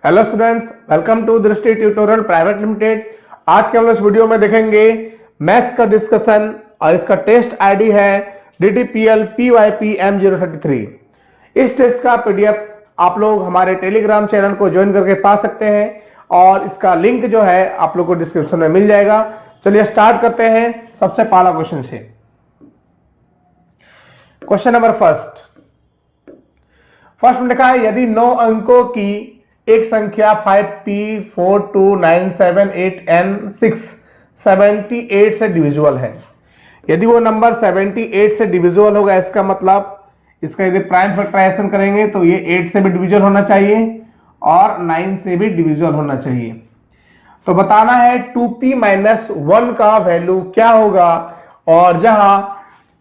Hello students, welcome to दृष्टि tutorial private limited. आज के हम इस वीडियो में देखेंगे मैथ्स का डिस्कशन और इसका टेस्ट आईडी है DDPL PYP M033। इस टेस्ट का पीडीएफ आप लोग हमारे टेलीग्राम चैनल को ज्वाइन करके पा सकते हैं और इसका लिंक जो है आप लोग को डिस्क्रिप्शन में मिल जाएगा। चलिए स्टार्ट करते हैं सबसे पहला क्वेश्चन से। क्वेश्चन नंबर फर्स्ट में लिखा है यदि 9 अंकों की एक संख्या 5P42978N6 78 से डिविजिबल है। यदि वो नंबर 78 से डिविजिबल होगा, इसका मतलब इसका यदि प्राइम फैक्टराइजेशन करेंगे तो ये 8 से भी डिविजिबल होना चाहिए और 9 से भी डिविजिबल होना चाहिए। तो बताना है 2P-1 का वैल्यू क्या होगा, और जहां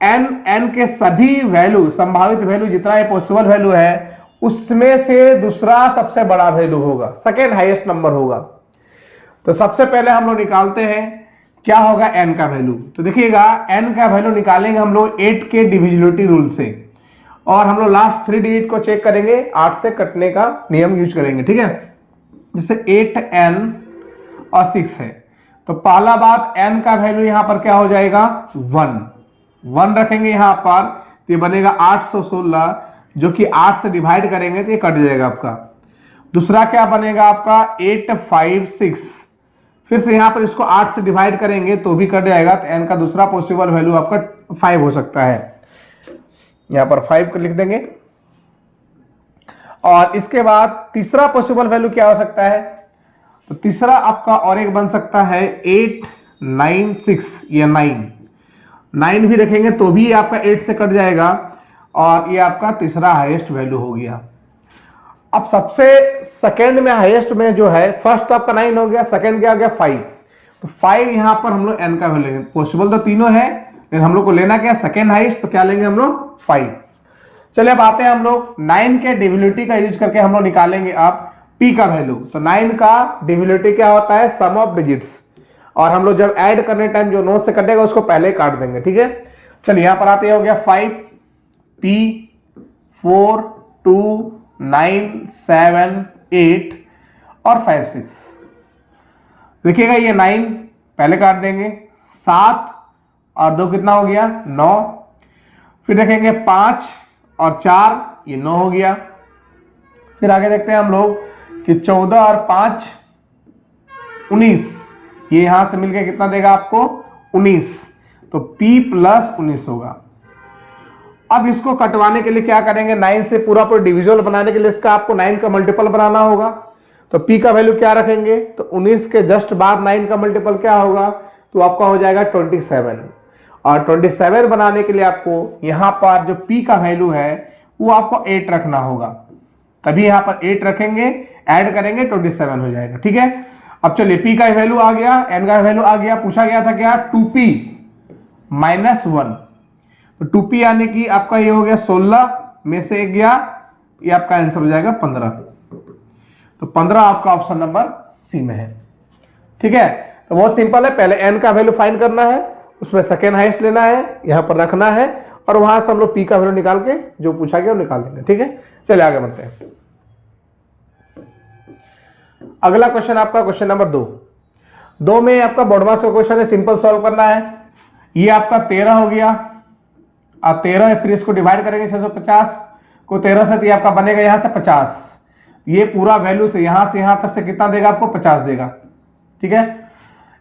n के सभी वैल्यू संभावित वैल्यू जितना पॉसिबल वैल्यू है उसमें से दूसरा सबसे बड़ा वैल्यू होगा, सेकेंड हाईएस्ट नंबर होगा। तो सबसे पहले हम लोग निकालते हैं क्या होगा n का वैल्यू। तो देखिएगा n का वैल्यू निकालेंगे हम लोग 8 के डिविजिबिलिटी रूल से, और हम लोग लास्ट 3 डिजिट को चेक करेंगे, 8 से कटने का नियम यूज करेंगे, ठीक है। जैसे 8n और 6 है, तो पहला बात n का वैल्यू यहां पर क्या हो जाएगा 1 रखेंगे यहां पर, तो ये बनेगा 816, जो कि 8 से डिवाइड करेंगे तो ये कट जाएगा आपका। दूसरा क्या बनेगा आपका 856, फिर से यहां पर इसको 8 से डिवाइड करेंगे तो भी कट जाएगा, तो n का दूसरा पॉसिबल वैल्यू आपका 5 हो सकता है। यहां पर 5 को लिख देंगे। और इसके बाद तीसरा पॉसिबल वैल्यू क्या हो सकता है, तो तीसरा आपका और एक बन सकता है 896 या 9 भी रखेंगे तो भी आपका 8 से कट जाएगा, और ये आपका तीसरा हाईएस्ट वैल्यू हो गया। अब सबसे सेकेंड में हाईएस्ट में जो है, फर्स्ट आपका 9 हो गया, सेकेंड क्या हो गया 5। तो 5 यहां पर हम लोग n का वैल्यू लेंगे। पॉसिबल तो तीनों है लेकिन हम लोग को लेना क्या सेकेंड हाईएस्ट, तो क्या लेंगे हम लोग 5। चलिए अब आते हैं हम लोग 9 के डिविजिबिलिटी का यूज करके हम लोग निकालेंगे अब p का वैल्यू। तो 9 का डिविजिबिलिटी क्या होता है सम ऑफ डिजिट्स, और हम लोग जब ऐड करने टाइम जो 9 से कटेगा उसको पहले काट देंगे, ठीक है। चलिए यहां पर आते हो गया 5P42978 और 56। देखिएगा ये 9 पहले काट देंगे, 7 और 2 कितना हो गया 9, फिर देखेंगे 5 और 4 ये 9 हो गया। फिर आगे देखते हैं हम लोग कि 14 और 5 19, ये यहां से मिलकर कितना देगा आपको 19, तो P+19 होगा। अब इसको कटवाने के लिए क्या करेंगे, 9 से पूरा डिविजिबल बनाने के लिए इसका आपको 9 का मल्टीपल बनाना होगा। तो P का वैल्यू क्या रखेंगे, तो 19 के जस्ट बाद 9 का मल्टीपल क्या होगा, तो आपका हो जाएगा 27। और 27 बनाने के लिए आपको यहां पर जो P का वैल्यू है वो आपको 8 रखना होगा, तभी यहां पर 8 रखेंगे, ऐड करेंगे 27 हो जाएगा, ठीक है। अब चलिए P का वैल्यू आ गया, n का वैल्यू आ गया। पूछा गया था क्या 2P-1, तो 2P यानी कि आपका ये हो गया 16 में से एक गया, ये आपका आंसर हो जाएगा 15। तो 15 आपका ऑप्शन नंबर सी में है, ठीक है। तो बहुत सिंपल है, पहले n का वैल्यू फाइंड करना है, उसमें सेकेंड हाईएस्ट लेना है, यहां पर रखना है, और वहां से हम लोग P का वैल्यू निकाल के जो पूछा गया वो निकाल लेंगे, ठीक है। चलिए आगे बढ़ते हैं। अगला क्वेश्चन आपका क्वेश्चन नंबर 2 में आपका बोर्ड मार्क्स का क्वेश्चन है, सिंपल सॉल्व करना है। ये आपका 13 हो गया, आप 13 है, फिर इसको डिवाइड करेंगे 650 को 13 से, तो ये आपका बनेगा यहां से 50। ये पूरा वैल्यू से यहां तक से कितना देगा आपको 50 देगा, ठीक है।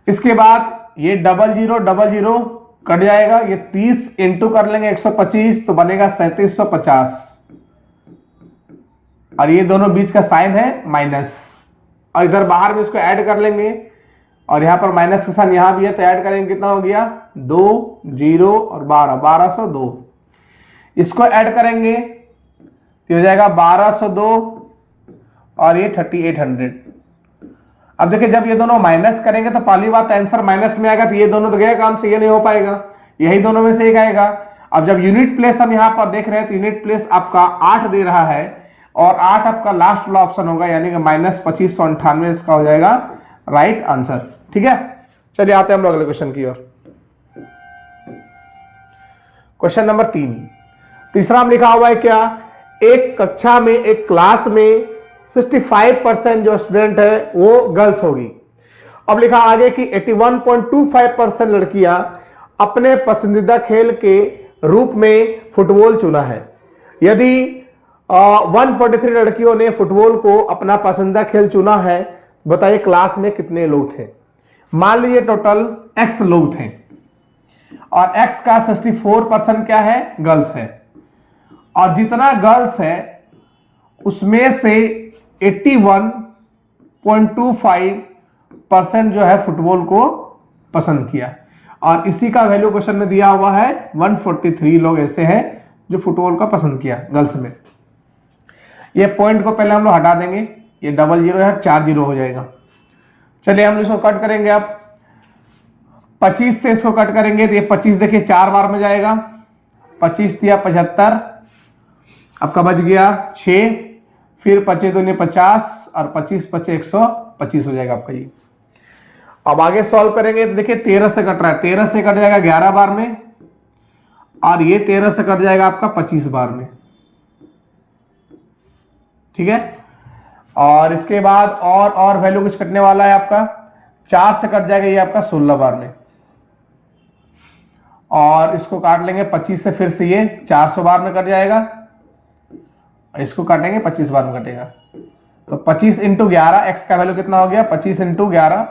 इसके बाद ये 0000 कट जाएगा, ये 30 इंटू कर लेंगे 125 तो बनेगा 3750, और ये दोनों बीच का साइन है माइनस, और इधर बाहर में इसको ऐड कर लेंगे, और यहां पर माइनस का साइन यहां भी है तो ऐड करेंगे, कितना हो गया 2 0 और 12 1202। इसको ऐड करेंगे तो हो जाएगा 1202 और ये 3800। अब देखिए जब ये दोनों माइनस करेंगे तो पहली बात आंसर माइनस में आएगा, तो ये दोनों तो गए काम से, ये नहीं हो पाएगा, यही दोनों में से एक आएगा। अब जब यूनिट प्लेस हम यहां पर देख रहे हैं तो यूनिट प्लेस आपका 8 दे रहा है, और 8 आपका लास्ट वाला ऑप्शन होगा, यानी कि -2598 इसका हो जाएगा राइट आंसर, ठीक है। चलिए आते हैं हम लोग अगले क्वेश्चन की ओर। क्वेश्चन नंबर 3, तीसरा हम लिखा हुआ है क्या, एक कक्षा में एक क्लास में 65% जो स्टूडेंट है वो गर्ल्स होगी। अब लिखा आगे कि 81.25% लड़कियां अपने पसंदीदा खेल के रूप में फुटबॉल चुना है। यदि 143 लड़कियों ने फुटबॉल को अपना पसंदीदा खेल चुना है, बताइए क्लास में कितने लोग थे। मान लीजिए टोटल x लोग थे और x का 64% क्या है, गर्ल्स है, और जितना गर्ल्स है उसमें से 81.25% जो है फुटबॉल को पसंद किया, और इसी का वैल्यू क्वेश्चन में दिया हुआ है 143 लोग ऐसे हैं जो फुटबॉल का पसंद किया गर्ल्स में। ये पॉइंट को पहले हम लोग हटा देंगे, ये डबल जीरो है, 4 जीरो हो जाएगा। चलिए हम इसको कट करेंगे। अब 25 से इसको कट करेंगे तो ये 25 देखिए 4 बार में जाएगा, 25 दिया 75, आपका बच गया 6, फिर 25 दूनी 50 और 25 25 125 हो जाएगा आपका ये। अब आगे सॉल्व करेंगे तो देखिए 13 से कट रहा है, 13 से कट जाएगा 11 बार में, और ये 13 से कट जाएगा आपका 25 बार में, ठीक है। और इसके बाद और वैल्यू कुछ कटने वाला है आपका, 4 से कट जाएगा ये आपका 16 बार में, और इसको काट लेंगे 25 से, फिर से ये 400 बार में कट जाएगा, इसको काटेंगे 25 बार में कटेगा। तो 25 इंटू 11, एक्स का वैल्यू कितना हो गया, 25 इंटू 11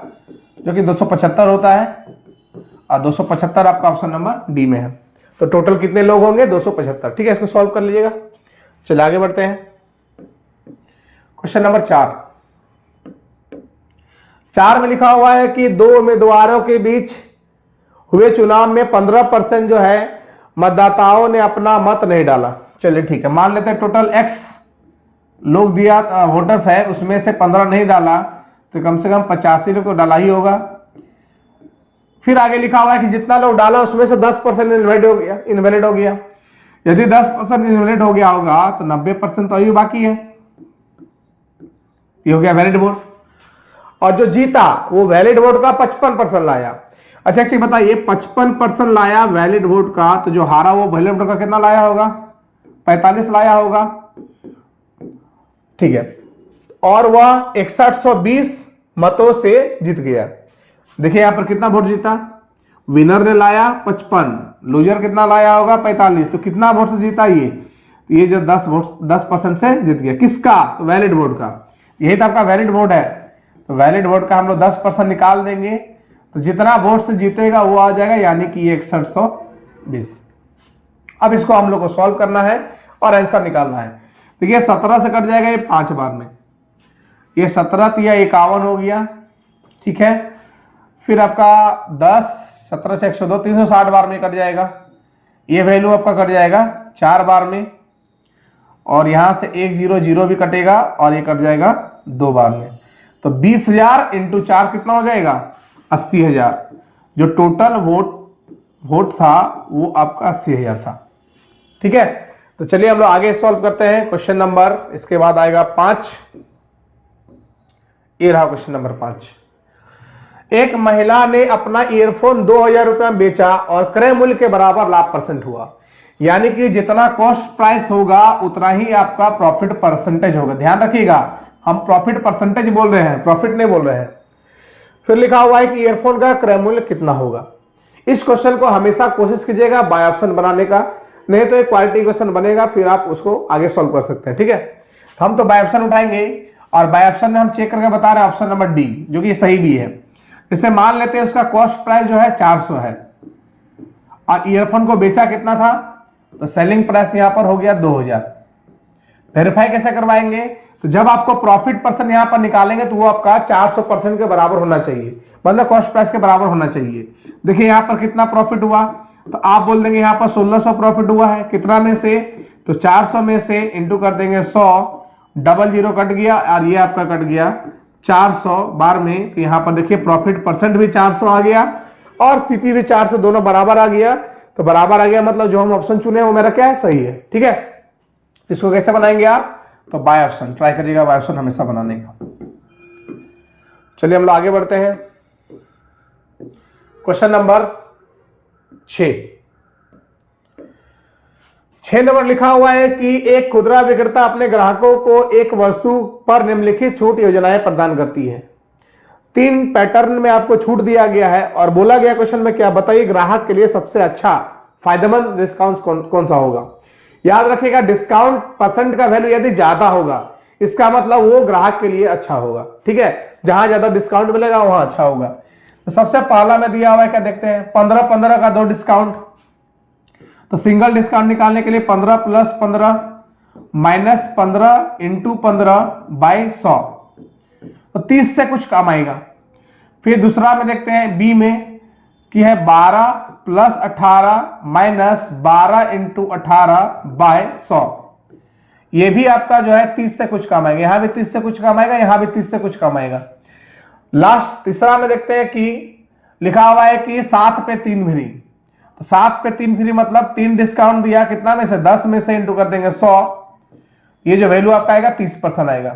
जो कि 275 होता है, और 275 आपका ऑप्शन नंबर डी में है। तो टोटल कितने लोग होंगे, 275, ठीक है। इसको सॉल्व कर लीजिएगा। चलिए आगे बढ़ते हैं। क्वेश्चन नंबर 4 में लिखा हुआ है कि दो उम्मीदवारों के बीच हुए चुनाव में 15% जो है मतदाताओं ने अपना मत नहीं डाला। चलिए ठीक है, मान लेते हैं टोटल x लोग दिया वोटर्स है, उसमें से 15 नहीं डाला, तो कम से कम 85 लोग तो डाला ही होगा। फिर आगे लिखा हुआ है कि जितना लोग डाला उसमें से 10% इनवैलिड हो गया। यदि 10% इनवैलिड हो गया होगा तो 90% तो अभी बाकी है, ये हो गया वैलिड वोट। और जो जीता वो वैलिड वोट का 55% लाया। अच्छा एक चीज बताइए, 55% लाया वैलिड वोट का, तो जो हारा वो वैलिड वोट का कितना लाया होगा, 45 लाया होगा, ठीक है। और वह 6120 मतों से जीत गया। देखिए यहां पर कितना वोट जीता, विनर ने लाया 55, लूजर कितना लाया होगा 45, तो कितना वोट से जीता ये जो 10% से जीत गया। किसका, वैलिड वोट का। यही तो आपका वैलिड वोट है, तो वैलिड वोट का हम लोग 10% निकाल देंगे, तो जितना वोट से जीतेगा वो आ जाएगा, यानी कि 6120। अब इसको हम लोग को सॉल्व करना है और आंसर निकालना है। देखिए 17 से कट जाएगा ये 5 बार में, ये 17 या 51 हो गया, ठीक है। फिर आपका 10, 17 से 102, 360 बार में कट जाएगा। ये वैल्यू आपका कट जाएगा 4 बार में, और यहां से 1 0 0 भी कटेगा, और ये कट जाएगा 2 बार में। तो 20,000 इंटू 4 कितना हो जाएगा, 80,000। जो टोटल वोट था वो आपका 80,000 था, ठीक है। तो चलिए हम लोग आगे सॉल्व करते हैं। क्वेश्चन नंबर इसके बाद आएगा 5। ये रहा क्वेश्चन नंबर 5। एक महिला ने अपना ईयरफोन 2,000 रुपए में बेचा और क्रय मूल्य के बराबर लाभ परसेंट हुआ, यानी कि जितना कॉस्ट प्राइस होगा उतना ही आपका प्रॉफिट परसेंटेज होगा। ध्यान रखिएगा, हम प्रॉफिट परसेंटेज बोल रहे हैं, प्रॉफिट नहीं बोल रहे हैं। फिर लिखा हुआ है कि ईयरफोन का क्रय मूल्य कितना होगा। इस क्वेश्चन को हमेशा कोशिश कीजिएगा बाय ऑप्शन बनाने का, नहीं तो एक क्वालिटी क्वेश्चन बनेगा, फिर आप उसको आगे सॉल्व कर सकते हैं, ठीक है। तो हम तो बाय ऑप्शन उठाएंगे, और बाय ऑप्शन में हम चेक करके बता रहे हैं ऑप्शन नंबर डी, जो कि सही भी है। जैसे मान लेते हैं उसका कॉस्ट प्राइस जो है 400 है, और ईयरफोन को बेचा कितना था, तो सेलिंग प्राइस यहां पर हो गया 2000। वेरीफाई कैसे करवाएंगे, तो जब आपको प्रॉफिट परसेंट यहां पर निकालेंगे तो वो आपका 400% के बराबर होना चाहिए, मतलब कॉस्ट प्राइस के बराबर होना चाहिए। देखिए यहां पर कितना प्रॉफिट हुआ, तो आप बोल देंगे यहां पर 1600 प्रॉफिट हुआ है, कितना में से, तो 400 में से इंटू कर देंगे 100, डबल जीरो कट गया, और ये आपका कट गया 400 बार में। तो यहां पर देखिए प्रॉफिट परसेंट भी 400 आ गया, और सीपी भी 400, दोनों बराबर आ गया। तो बराबर आ गया मतलब जो हम ऑप्शन चुने वो मेरा क्या है, सही है, ठीक है। इसको कैसे बनाएंगे आप, तो बाय ऑप्शन ट्राई करिएगा, बाय ऑप्शन हमेशा बनाने का। चलिए हम लोग आगे बढ़ते हैं। Question number 6। 6 नंबर लिखा हुआ है कि एक खुदरा विक्रेता अपने ग्राहकों को एक वस्तु पर निम्नलिखित छूट योजनाएं प्रदान करती है। 3 पैटर्न में आपको छूट दिया गया है और बोला गया क्वेश्चन में क्या, बताइए ग्राहक के लिए सबसे अच्छा फायदेमंद डिस्काउंट कौन सा होगा। याद रखिएगा डिस्काउंट परसेंट का वैल्यू यदि ज्यादा होगा इसका मतलब वो ग्राहक के लिए अच्छा होगा, ठीक है। जहां ज्यादा डिस्काउंट मिलेगा वहां अच्छा होगा। तो सबसे पहला में दिया हुआ है, क्या देखते हैं, 15-15 का 2 डिस्काउंट। तो सिंगल डिस्काउंट निकालने के लिए 15 + 15 - 15 × 15/100, तो 30 से कुछ कम आएगा। फिर दूसरा में देखते हैं बी में कि है 12 + 18 - 12 × 18/100, ये भी आपका जो है 30 से कुछ कम आएगा। यहां भी 30 से कुछ कम आएगा, यहां भी 30 से कुछ कम आएगा। लास्ट तीसरा में देखते हैं कि लिखा हुआ है कि 7 पे 3 फ्री। तो 7 पे 3 फ्री मतलब 3 डिस्काउंट दिया, कितना में से 10 में से इंटू कर देंगे 100, ये जो वैल्यू आपका आएगा 30% आएगा।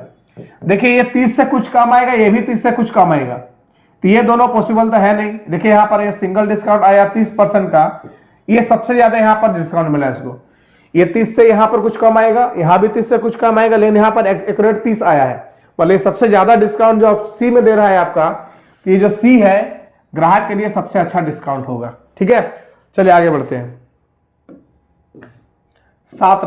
देखिए ये 30 से कुछ कम आएगा, ये भी 30 से कुछ कम आएगा, तो ये दोनों पॉसिबल तो है नहीं। देखिए यहां पर ये सिंगल डिस्काउंट आया 30% का, ये सबसे ज्यादा यहां पर डिस्काउंट मिला इसको। ये 30 से यहां पर कुछ कम आएगा, यहां भी 30 से कुछ कम आएगा, लेकिन यहां पर एक्यूरेट 30 आया है। मतलब सबसे ज्यादा डिस्काउंट जो सी में दे रहा है आपका, ये जो सी है ग्राहक के लिए सबसे अच्छा डिस्काउंट होगा, ठीक है। चलिए आगे बढ़ते हैं। 7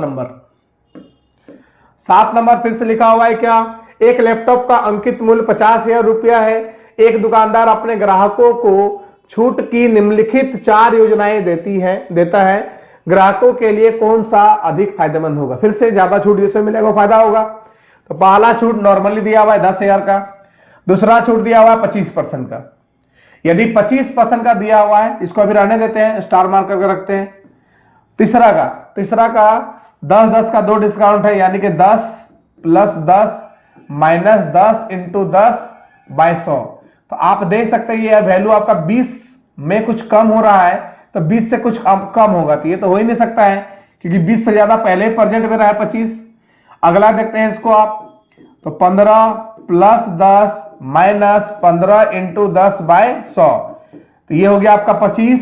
नंबर फिर से लिखा हुआ है क्या, एक लैपटॉप का अंकित मूल्य 50,000 रुपया है। एक दुकानदार अपने ग्राहकों को छूट की निम्नलिखित 4 योजनाएं देता है, ग्राहकों के लिए कौन सा अधिक फायदेमंद होगा। फिर से ज्यादा छूट जिसमें मिलेगा वो फायदा होगा। तो पहला छूट नॉर्मली दिया हुआ है 10,000 का, दूसरा छूट दिया हुआ है 25% का। यदि 25% का दिया हुआ है, इसको अभी रहने देते हैं, स्टार मार्क करके रखते हैं। तीसरा का 10-10 का 2 डिस्काउंट है, यानी कि 10 + 10 - 10 × 10/100। तो आप देख सकते हैं ये वैल्यू आपका 20 में कुछ कम हो रहा है, तो 20 से कुछ कम होगा, तो ये तो हो ही नहीं सकता है क्योंकि 20 से ज्यादा पहले प्रेजेंट में रहा है 25। अगला देखते हैं इसको आप, तो 15 + 10 - 15 × 10/100, तो ये हो गया आपका 25,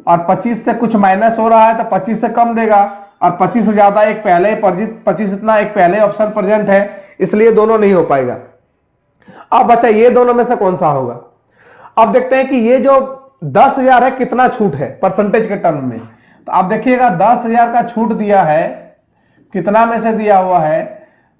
और 25 से कुछ माइनस हो रहा है तो 25 से कम देगा, और 25 से ज्यादा एक पहले 25 इतना एक पहले ऑप्शन प्रेजेंट है, इसलिए दोनों नहीं हो पाएगा। अब बच्चा ये दोनों में से कौन सा होगा। अब देखते हैं कि ये जो 10,000 है कितना छूट है परसेंटेज के टर्म में। तो आप देखिएगा 10,000 का छूट दिया है, कितना में से दिया हुआ है,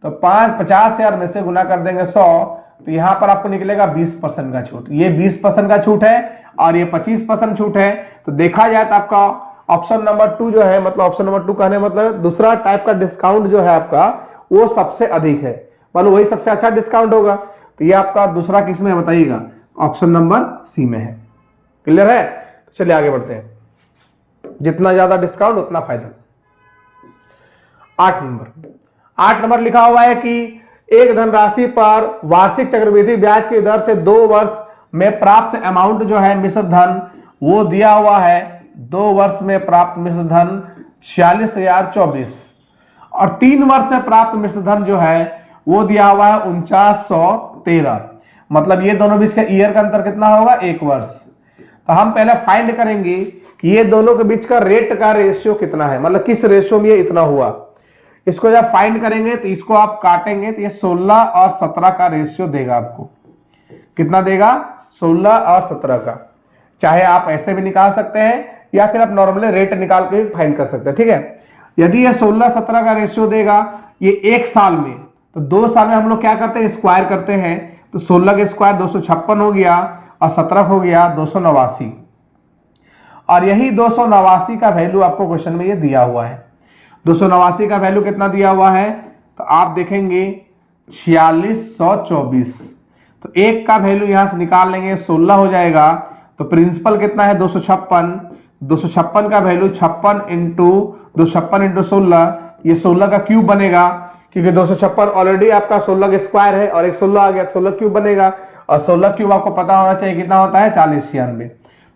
तो 50,000 में से गुना कर देंगे 100, तो यहां पर आपको निकलेगा 20% का छूट। ये 20% का छूट है और ये 25% छूट है। तो देखा जाए तो आपका ऑप्शन नंबर 2 जो है, मतलब ऑप्शन नंबर 2 कहने मतलब दूसरा टाइप का डिस्काउंट जो है आपका वो सबसे अधिक है, मतलब वही सबसे अच्छा डिस्काउंट होगा। तो ये आपका दूसरा किस में है बताइएगा, ऑप्शन नंबर सी में है। क्लियर है। चलिए आगे बढ़ते हैं, जितना ज्यादा डिस्काउंट उतना फायदा। 8 नंबर लिखा हुआ है कि एक धनराशि पर वार्षिक चक्रवृद्धि ब्याज की दर से 2 वर्ष में प्राप्त अमाउंट जो है मिश्र धन, वो दिया हुआ है 2 वर्ष में प्राप्त मिश्र धन 46,024, और 3 वर्ष में प्राप्त मिश्र धन जो है वो दिया हुआ है 4913। मतलब ये दोनों बीच का ईयर का अंतर कितना होगा, 1 वर्ष। तो हम पहले फाइंड करेंगे कि ये दोनों के बीच का रेट का रेशियो कितना है, मतलब किस रेशियो में ये इतना हुआ। इसको जब फाइंड करेंगे तो इसको आप काटेंगे तो ये 16 और 17 का रेशियो देगा आपको। कितना देगा, 16 और 17 का। चाहे आप ऐसे भी निकाल सकते हैं या फिर आप नॉर्मली रेट निकाल के फाइंड कर सकते हैं, ठीक है। यदि ये 16-17 का रेशियो देगा ये 1 साल में, तो 2 साल में हम लोग क्या करते हैं, स्क्वायर करते हैं। तो 16 के स्क्वायर 256 हो गया और 17 हो गया 289, और यही 289 का वैल्यू आपको क्वेश्चन में ये दिया हुआ है। 289 का वैल्यू कितना दिया हुआ है, तो आप देखेंगे 4624। तो 1 का वैल्यू यहां से निकाल लेंगे 16 हो जाएगा। तो प्रिंसिपल कितना है 256, 256 का वैल्यू 56 × 16, ये 16 का क्यूब बनेगा, क्योंकि 256 ऑलरेडी आपका 16 का स्क्वायर है और एक 16 आ गया, 16 क्यूब बनेगा, और 16 क्यूब आपको पता होना चाहिए कितना होता है 4096।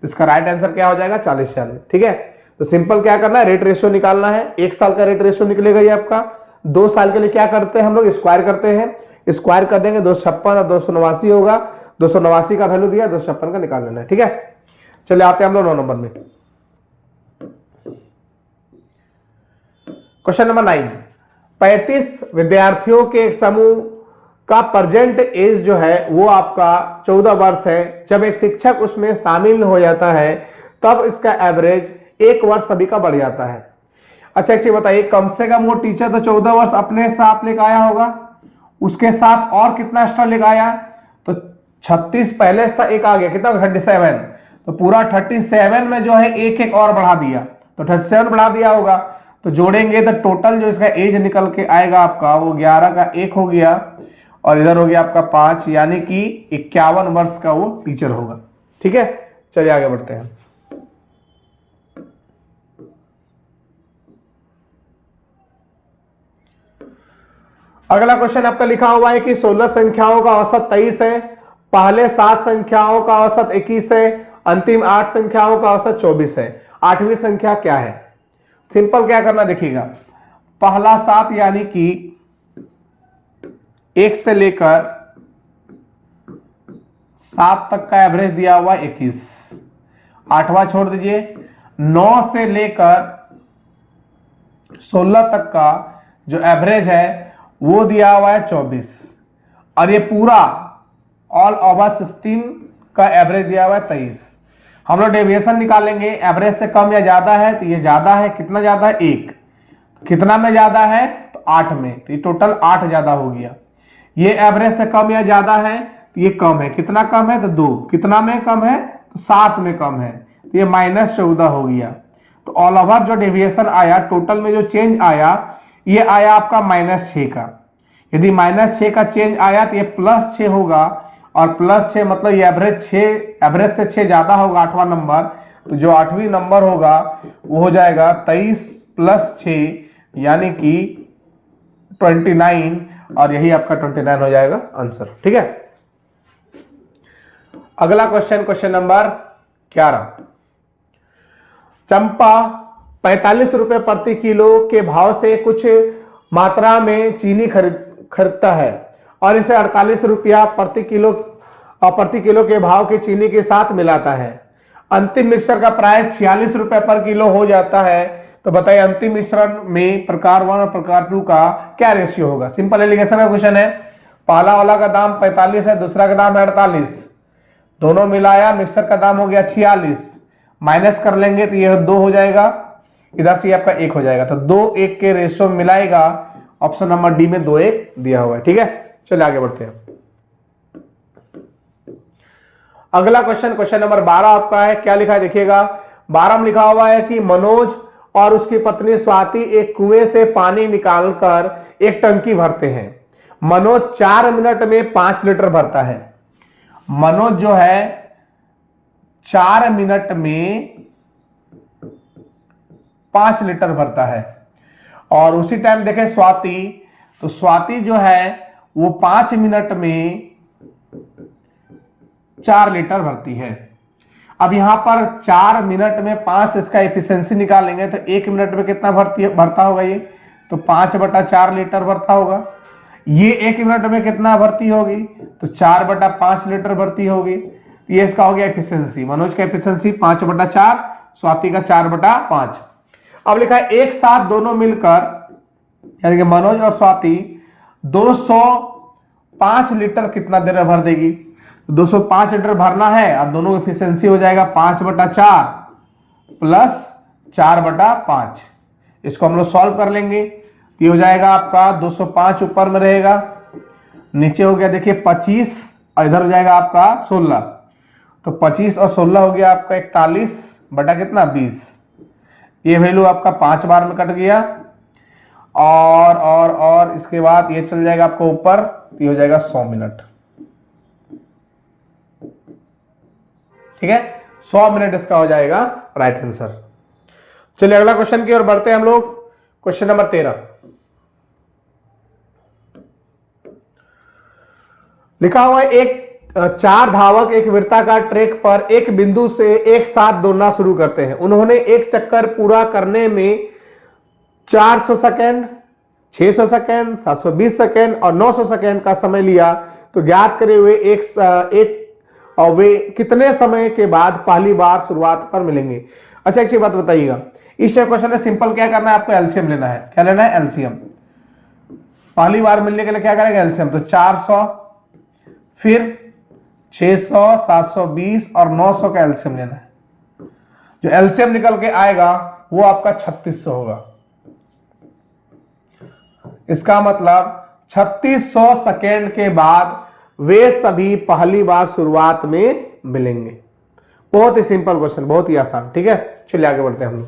इसका राइट आंसर क्या हो जाएगा 4096, ठीक है। तो सिंपल क्या करना है, रेट रेशियो निकालना है। 1 साल का रेट रेशियो निकलेगा ये आपका। 2 साल के लिए क्या करते हैं हम लोग, स्क्वायर करते हैं, स्क्वायर कर देंगे 256 और 289 होगा। 289 का वैल्यू दिया, 256 का निकाल लेना है, ठीक है। चलिए आते हैं हम लोग 9 नंबर में। क्वेश्चन नंबर 9, 35 विद्यार्थियों के एक समूह का प्रेजेंट एज जो है वो आपका 14 वर्ष है। जब एक शिक्षक उसमें शामिल हो जाता है तब इसका एवरेज 1 वर्ष सभी का बढ़ जाता है। अच्छा एक चीज बताइए, कम से कम वो टीचर तो 14 वर्ष अपने साथ लेकर आया होगा, उसके साथ और कितना एक्स्ट्रा लेकर आया, तो 36 पहले था, एक आ गया, कितना 37, तो पूरा 37 में जो है एक एक और बढ़ा दिया, तो 37 बढ़ा दिया होगा। तो जोड़ेंगे तो टोटल जो इसका एज निकल के आएगा आपका वो 11 का 1 हो गया और इधर हो गया आपका 5, यानी कि 51 वर्ष का वो टीचर होगा। ठीक है, चलिए आगे बढ़ते हैं। अगला क्वेश्चन आपका लिखा हुआ है कि 16 संख्याओं का औसत 23 है, पहले 7 संख्याओं का औसत 21 है, अंतिम 8 संख्याओं का औसत 24 है, 8वीं संख्या क्या है। सिंपल क्या करना देखिएगा, पहला 7 यानी कि 1 से लेकर 7 तक का एवरेज दिया हुआ 21, 8वां छोड़ दीजिए, 9 से लेकर 16 तक का जो एवरेज है वो दिया हुआ है 24, और ये पूरा ऑल ओवर 16 का एवरेज दिया हुआ है 23। हम लोग डेविएशन निकालेंगे, एवरेज से कम या ज्यादा है तो ये ज्यादा है, कितना ज्यादा है 1, कितना में ज्यादा है तो 8 में, तो ये टोटल 8 ज्यादा हो गया। ये एवरेज से कम या ज्यादा है तो ये कम है, कितना कम है तो 2, कितना में कम है तो 7 में कम है, तो ये -14 हो गया। तो ऑल ओवर जो डेविएशन आया, टोटल में जो चेंज आया ये आया आपका -6 का। यदि -6 का चेंज आया तो ये +6 होगा, और +6 मतलब ये एवरेज से 6 ज्यादा होगा 8वां नंबर, तो जो 8वीं नंबर होगा वो हो जाएगा 23 + 6 यानी कि 29, और यही आपका 29 हो जाएगा आंसर। ठीक है, अगला क्वेश्चन नंबर 11, चंपा 45 रुपए प्रति किलो के भाव से कुछ मात्रा में चीनी खरीदता है और इसे 48 रुपया प्रति किलो के भाव की चीनी के साथ मिलाता है। अंतिम मिक्सर का प्राइस 46 रुपए पर किलो हो जाता है, तो बताइए अंतिम मिश्रण में प्रकार 1 और प्रकार 2 का क्या रेशियो होगा। सिंपल एलिगेशन का क्वेश्चन है, पहला वाला का दाम 45 है, दूसरा का दाम है 48, दोनों मिलाया मिक्सर का दाम हो गया 46, माइनस कर लेंगे तो यह 2 हो जाएगा, इधर से आपका 1 हो जाएगा, तो 2:1 के रेशियो मिलाएगा। ऑप्शन नंबर डी में 2:1 दिया हुआ है। ठीक है, चलिए आगे बढ़ते हैं। अगला क्वेश्चन नंबर 12 आपका है, क्या लिखा है देखिएगा। 12 में लिखा हुआ है कि मनोज और उसकी पत्नी स्वाति एक कुएं से पानी निकालकर एक टंकी भरते हैं। मनोज 4 मिनट में 5 लीटर भरता है। मनोज जो है 4 मिनट में 5 लीटर भरता है, और उसी टाइम देखें स्वाति, तो स्वाति जो है वो 5 मिनट में 4 लीटर भरती है। अब यहां पर 4 मिनट में 5, इसका एफिशिएंसी निकालेंगे तो 1 मिनट में कितना भरता होगा ये, तो 5/4 लीटर भरता होगा। ये 1 मिनट में कितना भरती होगी, तो 4/5 लीटर भरती होगी। ये इसका हो गया एफिशिएंसी, मनोज का एफिशिएंसी 5/4, स्वाति का 4/5। अब लिखा है एक साथ दोनों मिलकर, यानी कि मनोज और स्वाति 205 लीटर कितना देर में भर देगी। 205 लीटर भरना है, और दोनों एफिशिएंसी हो जाएगा 5/4 प्लस 4/5। इसको हम लोग सॉल्व कर लेंगे, ये हो जाएगा आपका 205 ऊपर में रहेगा, नीचे हो गया देखिए 25, और इधर हो जाएगा आपका 16, तो 25 और 16 हो गया आपका 41 बटा कितना 20। ये वैल्यू आपका 5 बार में कट गया, और इसके बाद ये चल जाएगा आपको ऊपर, ये हो जाएगा 100 मिनट। ठीक है, 100 मिनट इसका हो जाएगा राइट आंसर। चलिए अगला क्वेश्चन की ओर बढ़ते हैं हम लोग। क्वेश्चन नंबर 13 लिखा हुआ है, एक 4 धावक एक वृत्ताकार ट्रैक पर एक बिंदु से एक साथ दौड़ना शुरू करते हैं। उन्होंने एक चक्कर पूरा करने में 400 सेकेंड, 600 सेकेंड, 720 सेकेंड और 900 सेकेंड का समय लिया, तो ज्ञात करे हुए वे कितने समय के बाद पहली बार शुरुआत पर मिलेंगे। अच्छा एक बात बताइएगा, इस क्वेश्चन में सिंपल क्या करना है, आपको एलसीएम लेना है। क्या लेना है? एलसीएम। पहली बार मिलने के लिए क्या करेंगे? एलसीएम। तो 400, फिर 600, 720 और 900 का एलसीएम लेना है। जो एलसीएम निकल के आएगा वो आपका 3600 होगा। इसका मतलब 3600 सेकेंड के बाद वे सभी पहली बार शुरुआत में मिलेंगे। बहुत ही सिंपल क्वेश्चन, बहुत ही आसान। ठीक है, चलिए आगे बढ़ते हैं हम लोग।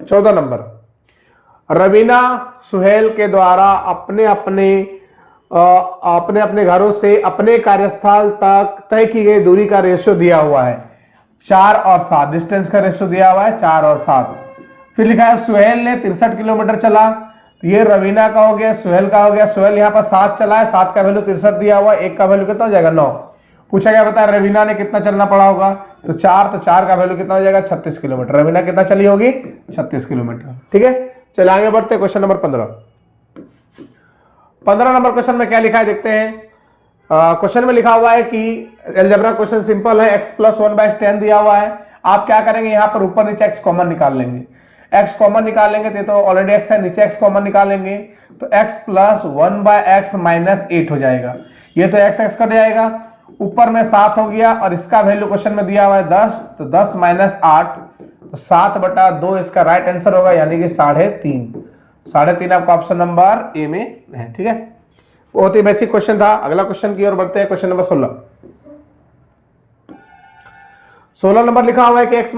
चौदह नंबर, रवीना सुहेल के द्वारा अपने अपने घरों से अपने कार्यस्थल तक तय की गई दूरी का रेशियो दिया हुआ है 4 और 7। डिस्टेंस का रेशियो दिया हुआ है 4 और 7। फिर लिखा है सुहेल ने 63 किलोमीटर चला। तो ये रवीना का हो गया, सुहेल का हो गया। सुहेल यहाँ पर 7 चला है, 7 का वैल्यू 63 दिया हुआ है, 1 का वैल्यू कितना हो जाएगा? 9। पूछा गया बता रवीना ने कितना चलना पड़ा होगा? तो 4 का वैल्यू कितना हो जाएगा? 36 किलोमीटर। रवीना कितना चली होगी? 36 किलोमीटर। ठीक है, चलिए आगे बढ़ते हैं। क्वेश्चन नंबर 15 नंबर क्वेश्चन में क्या लिखा है देखते हैं। क्वेश्चन में लिखा हुआ है कि अलजेब्रा क्वेश्चन सिंपल है, x + 1/10 दिया हुआ है। आप क्या करेंगे, यहां पर ऊपर नीचे x कॉमन निकाल लेंगे। x कॉमन निकालेंगे तो ऑलरेडी x है, नीचे x कॉमन निकालेंगे तो x + 1/x - 8 हो जाएगा। ये तो x x कट जाएगा, ऊपर में 7 हो गया और इसका वैल्यू क्वेश्चन में दिया हुआ है 10। तो 10 - 8 तो 7/2 इसका राइट आंसर होगा, यानी कि 3.5। 3.5 आपका ऑप्शन नंबर ए में है। ठीक है, बहुत ही बेसिक क्वेश्चन था। अगला क्वेश्चन की ओर बढ़ते हैं। क्वेश्चन नंबर 16 नंबर लिखा हुआ है कि x -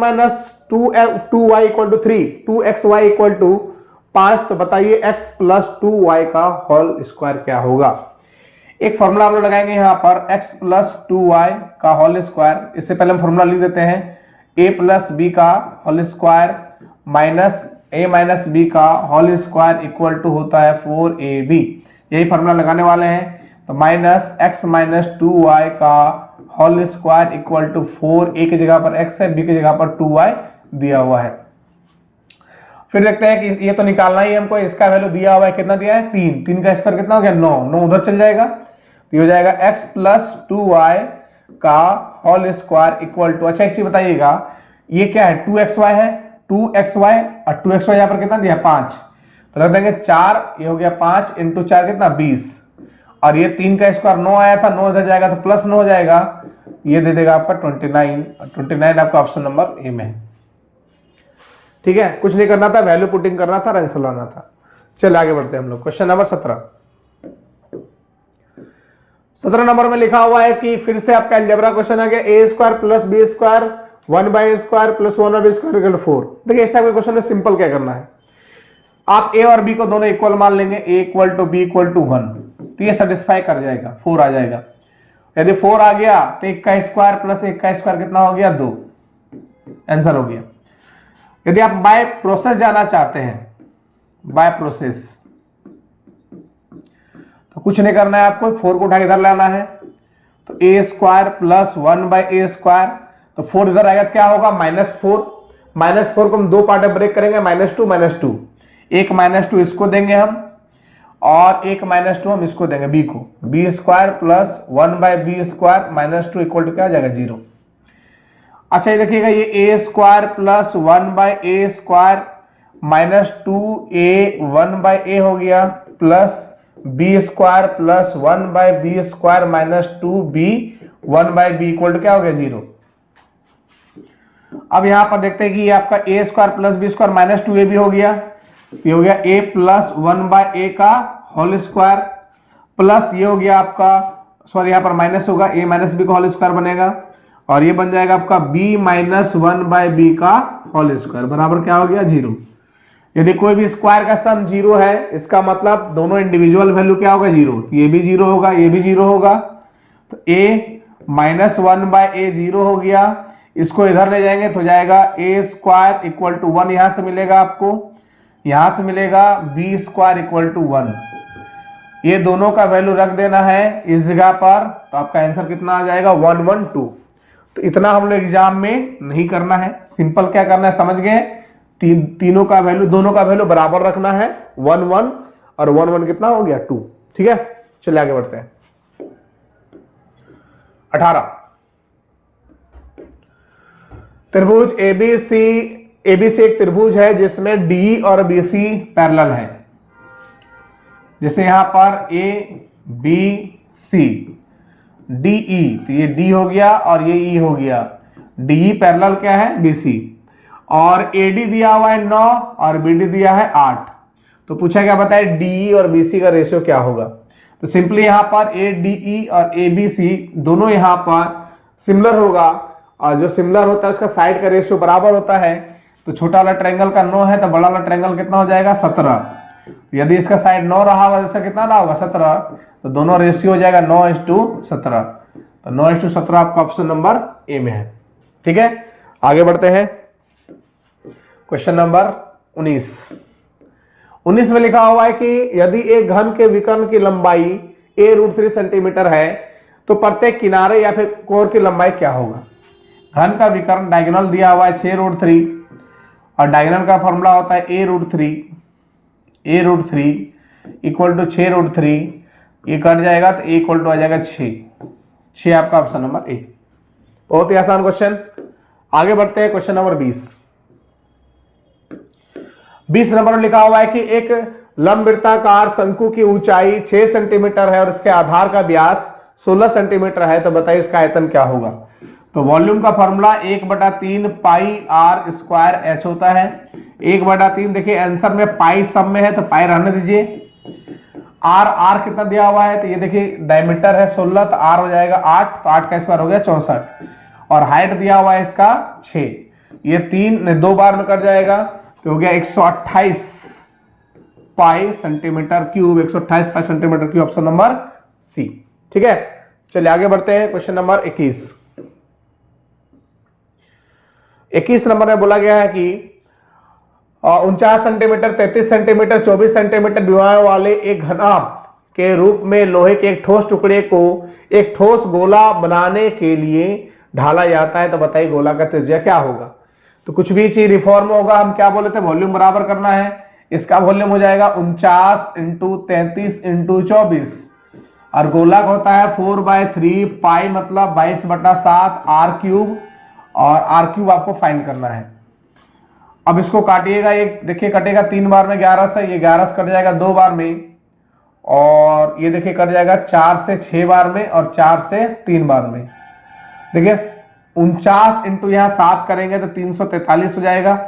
2y = 3, 2xy = 5। तो बताइए x + 2y का होल स्क्वायर क्या होगा। एक फॉर्मूला हम लोग लगाएंगे यहाँ पर, x + 2y का होल स्क्वायर। इससे पहले हम फॉर्मूला लिख देते हैं, a + b का whole square minus a - b का होल स्क्वायर इक्वल टू होता है 4ab। यही फॉर्मूला लगाने वाले हैं। तो -x - 2y का whole square equal to 4, a की जगह पर x है, b की जगह पर 2y दिया हुआ है। फिर देखते हैं कि ये तो निकालना ही हमको। इसका वैल्यू दिया हुआ है, कितना दिया है? 3। 3 का स्क्वायर कितना हो गया? 9। 9 उधर चल जाएगा, तो हो जाएगा x + 2y का होल स्क्वायर इक्वल टू, अच्छा एक चीज बताइएगा, ये क्या है? 2xy है, 2xy और 2xy यहाँ पर कितना दिया? 5। तो रख देंगे 4, ये हो गया 5 × 4 कितना? 20। और ये 3 का स्क्वायर 9 आया था, 9 इधर जाएगा तो +9 हो जाएगा, ये दे देगा आपका 29। 29 आपका ऑप्शन नंबर ए में है। ठीक है, कुछ नहीं करना था, वैल्यू पुटिंग करना था, आंसर लाना था। चलिए आगे बढ़ते हैं हम लोग। क्वेश्चन नंबर 17 नंबर में लिखा हुआ है कि फिर से आपका अलजेब्रा क्वेश्चन आ गया, a² + b² 1/a² + 1/b² = 4। देखिए इस टाइप के क्वेश्चन में सिंपल क्या करना है, आप a और b को दोनों इक्वल मान लेंगे, a = b = 1। तो ये सेटिस्फाई कर जाएगा, 4 आ जाएगा। यदि 4 आ गया तो 1 का स्क्वायर + 1 का स्क्वायर कितना हो गया? 2। आंसर हो गया। यदि आप बाय प्रोसेस जाना चाहते हैं, बाय प्रोसेस, तो कुछ नहीं करना है आपको, 4 को उठा के इधर लाना है। तो a² + 1/a², तो 4 इधर आएगा, क्या होगा? -4। -4 को हम 2 पार्ट में ब्रेक करेंगे, -2 -2। एक -2 इसको देंगे हम और एक -2 हम इसको देंगे b को। b² + 1/b² -2 इक्वल टू क्या आ जाएगा? 0। अच्छा ये देखिएगा, ये a² + 1/a² -2a 1/a हो गया, plus b² + 1/b² -2b 1/b equal to क्या हो गया? 0। अब यहां पर देखते हैं कि ये आपका a² + b² -2ab हो गया। ये हो गया a + 1/a का होल स्क्वायर, प्लस ये हो गया आपका, सॉरी यहां पर माइनस होगा, a - b का होल स्क्वायर बनेगा, और ये बन जाएगा आपका b - 1/b का होल स्क्वायर बराबर क्या हो गया? 0। यदि कोई भी स्क्वायर का सम 0 है, इसका मतलब दोनों इंडिविजुअल वैल्यू क्या होगा? 0। तो ये भी 0 होगा, ये भी 0 होगा। तो a - 1/a 0 हो गया। इसको इधर ले जाएंगे तो जाएगा a² = 1, यहां से मिलेगा आपको, यहां से मिलेगा b² = 1। ये दोनों का वैल्यू रख देना है इस जगह पर, तो आपका आंसर कितना आ जाएगा? 112। तो इतना हम लोग एग्जाम में नहीं करना है, सिंपल क्या करना है समझ गए, तीनों का वैल्यू, दोनों का वैल्यू बराबर रखना है, 1 1 और 1 1 कितना हो गया? 2। ठीक है, चलिए आगे बढ़ते हैं। 18। त्रिभुज एबीसी एक त्रिभुज है जिसमें डी और बीसी पैरेलल है। जैसे यहां पर ए बी सी डीई, तो ये डी हो गया और ये ई हो गया। डीई पैरेलल क्या है? बीसी। और एडी दिया हुआ है 9 और बीडी दिया है 8। तो पूछा क्या बताए डीई और बीसी का रेशियो क्या होगा? तो सिंपली यहां पर एडीई और एबीसी दोनों यहां पर सिमिलर होगा, और जो सिमिलर होता है उसका साइड का रेशियो बराबर होता है। तो छोटा वाला ट्रायंगल का 9 है तो बड़ा वाला ट्रायंगल कितना हो जाएगा? 17। यदि इसका साइड 9 रहा होगा, इसका कितना रहा होगा? 17। तो दोनों रेशियो हो जाएगा 9:17। तो 9:17 आपका ऑप्शन नंबर ए में है। ठीक है, आगे बढ़ते हैं। क्वेश्चन नंबर 19 में लिखा हुआ है कि यदि एक घन के विकर्ण की लंबाई a√3 सेंटीमीटर है तो प्रत्येक किनारे या फिर कोर की लंबाई क्या होगा? घन का विकर्ण डायगोनल दिया हुआ है 6√3 और डायगोनल का फॉर्मूला होता है a√3 इक्वल टू 6√3। ये कट जाएगा तो a इक्वल टू आ जाएगा 6 आपका ऑप्शन नंबर ए। बहुत ही आसान क्वेश्चन। आगे बढ़ते हैं क्वेश्चन नंबर 20 नंबर में लिखा हुआ है कि एक लंबवृत्ताकार शंकु की ऊंचाई 6 सेंटीमीटर है और इसके आधार का व्यास 16 सेंटीमीटर है, तो बताइए इसका आयतन क्या होगा? तो वॉल्यूम का formula 1/3 pi R square H होता है। 1/3 देखिए आंसर में पाई सब में है तो पाई रहने दीजिए। आर कितना दिया हुआ है? तो ये देखिए डायमीटर है 16 तो आर हो जाएगा 8, तो 8 का स्क्वायर हो गया 64। और हाइट दिया हुआ है इसका 6, ये 2 बार में कट जाएगा तो हो गया 128 pi centimetre cube. 128 pi centimetre cube option number C. ठीक है, चलिए आगे बढ़ते हैं। क्वेश्चन नंबर 21 नंबर में बोला गया है कि 49 सेंटीमीटर, 33 सेंटीमीटर, 24 सेंटीमीटर विमाओं वाले एक घनाभ के रूप में लोहे के एक ठोस टुकड़े को एक ठोस गोला बनाने के लिए ढाला जाता है, तो बताइए गोला का त्रिज्या क्या होगा? तो कुछ भी चीज रिफॉर्म होगा, हम क्या बोले थे? वॉल्यूम बराबर करना है। इसका वॉल्यूम हो जाएगा 49 इंटू 33 इंटू 24 और गोलक होता है 4/3 पाई मतलब 22/7 आर क्यूब, और आर क्यूब आपको फाइंड करना है। अब इसको काटिएगा, एक देखिए कटेगा 3 बार में 11 से, ये 11 से कट जाएगा 2 बार में, और ये देखिए कट जाएगा 4 से 6 बार में और 4 से 3 बार में। देखिए 49 इंटू यहाँ 7 करेंगे तो 343 हो जाएगा,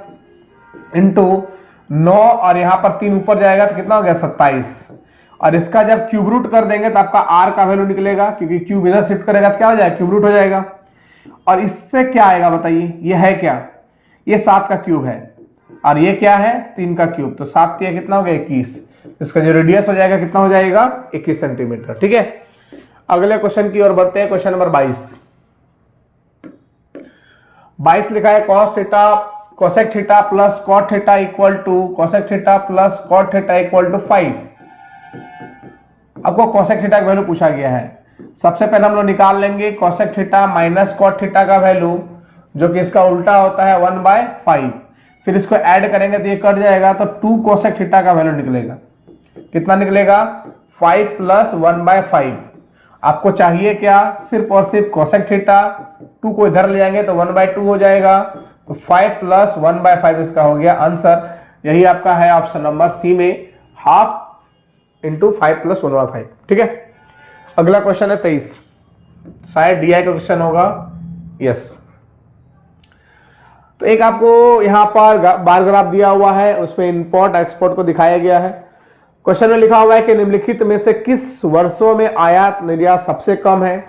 इंटू 9 और यहाँ पर 3 ऊपर जाएगा तो कितना हो गया 27। और इसका जब क्यूब रूट कर देंगे तो आपका आर का वैल्यू निकलेगा, क्योंकि क्यूब इधर शिफ्ट करेगा तो क्या हो जाएगा? क्यूब रूट हो जाएगा। और इससे क्या आएगा बताइए? ये है क्या? ये 7 का क्यूब है और ये क्या है? 3 का क्यूब। तो 7 3 कितना हो गया? 21। इसका जो रेडियस हो जाएगा कितना हो जाएगा? 21 सेंटीमीटर। ठीक है, अगले क्वेश्चन की ओर बढ़ते हैं। क्वेश्चन नंबर 22 लिखा है cosec theta plus cot theta equal to cosec theta plus cot theta equal to 5। आपको कोसेक थीटा का वैल्यू पूछा गया है। सबसे पहले हम लोग निकाल लेंगे cosec theta minus cot theta का वैल्यू, जो कि इसका उल्टा होता है 1/5। फिर इसको ऐड करेंगे तो ये कट जाएगा, तो 2 कोसेक थीटा का वैल्यू निकलेगा। कितना निकलेगा? 5 प्लस 1/5। आपको चाहिए क्या? सिर्फ और सिर्फ कोसेक थीटा। 2 को इधर ले जाएंगे तो 1/2 हो जाएगा, तो 5 प्लस 1/5 इसका हो गया आंसर। यही आपका है ऑप्शन नंबर सी में, हाफ इंटू 5 प्लस 1/5। ठीक है, अगला क्वेश्चन है 23, शायद डीआई का क्वेश्चन होगा। यस, तो एक आपको यहां पर बार ग्राफ दिया हुआ है, उसमें इंपोर्ट एक्सपोर्ट को दिखाया गया है। क्वेश्चन में लिखा हुआ है कि निम्नलिखित में से किस वर्षों में आयात निर्यात सबसे कम है?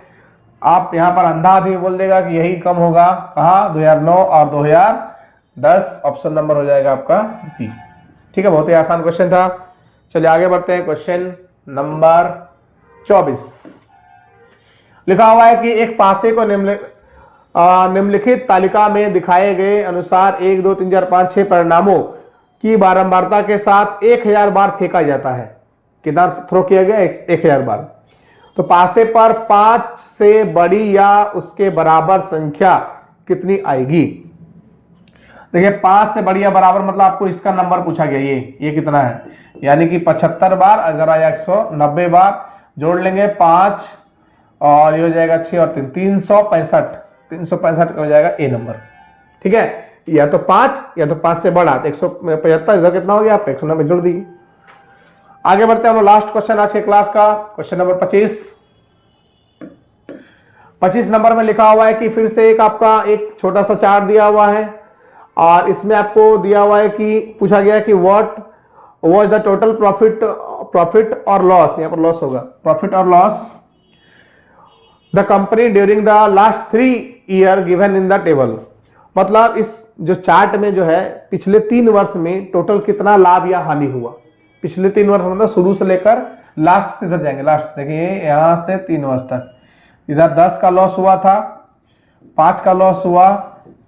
आप यहां पर अंधा भी बोल देगा कि यही कम होगा। कहा? 2009 और 2010 ऑप्शन नंबर हो जाएगा आपका बी। ठीक है, बहुत ही आसान क्वेश्चन था। चलिए आगे बढ़ते हैं। क्वेश्चन नंबर 24 लिखा हुआ है कि एक पासे को निम्नलिखित तालिका में दिखाए गए अनुसार 1 2 3 4 5 6 परिणामों की बारंबारता के साथ 1000 बार फेंका जाता है। कितना थ्रो किया गया? 1000 बार। तो पासे पर 5 से बड़ी या उसके बराबर संख्या कितनी आएगी? देखिए 5 से बड़ी या बराबर मतलब आपको इसका नंबर पूछा गया, ये कितना है? यानी कि 75 बार, अगर आया 190 बार, जोड़ लेंगे 5 और ये हो जाएगा 6 और 3 365, 365 हो जाएगा ए नंबर। ठीक है, या तो 5 या तो 5 से बड़ा, तो 175 इधर कितना हो गया आपका 190 जोड़ दीजिए। आगे बढ़ते हैं हम लास्ट क्वेश्चन आज के क्लास का, क्वेश्चन नंबर 25। 25 नंबर में लिखा हुआ है कि फिर से एक आपका एक छोटा सा चार्ट दिया हुआ है और इसमें आपको दिया हुआ है कि पूछा गया है कि what was the total profit और लॉस, यहां पर लॉस होगा, प्रॉफिट और loss the company during the last 3 year given in the table. मतलब इस जो चार्ट में जो है पिछले 3 वर्ष में टोटल कितना लाभ या हानि हुआ। पिछले 3 वर्ष मतलब शुरू से लेकर लास्ट से इधर जाएंगे, लास्ट देखिए यहां से 3 वर्ष तक। इधर 10 का लॉस हुआ था, 5 का लॉस हुआ,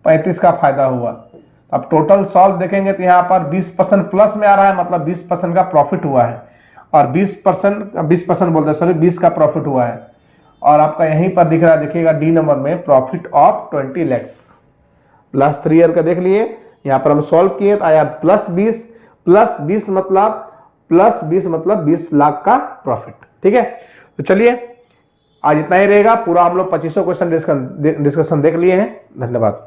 35 का फायदा हुआ। अब टोटल सॉल्व देखेंगे तो यहाँ पर 20% प्लस में आ रहा है, मतलब 20% का प्रॉफिट हुआ है और 20% बोलते हैं सॉरी 20 का प्रॉफिट हुआ है। और आपका यहीं पर दिख रहा है, देखिएगा डी नंबर में profit of 20 lakhs. Last 3 year का देख लिए, यहाँ पर हम सॉल्व किए तो आया +20 मतलब 20 लाख का प्रॉफिट। ठीक है, तो चलिए आज इतना ही रहेगा। पूरा हम लोग 2500 क्वेश्चन डिस्कशन देख लिए हैं। धन्यवाद।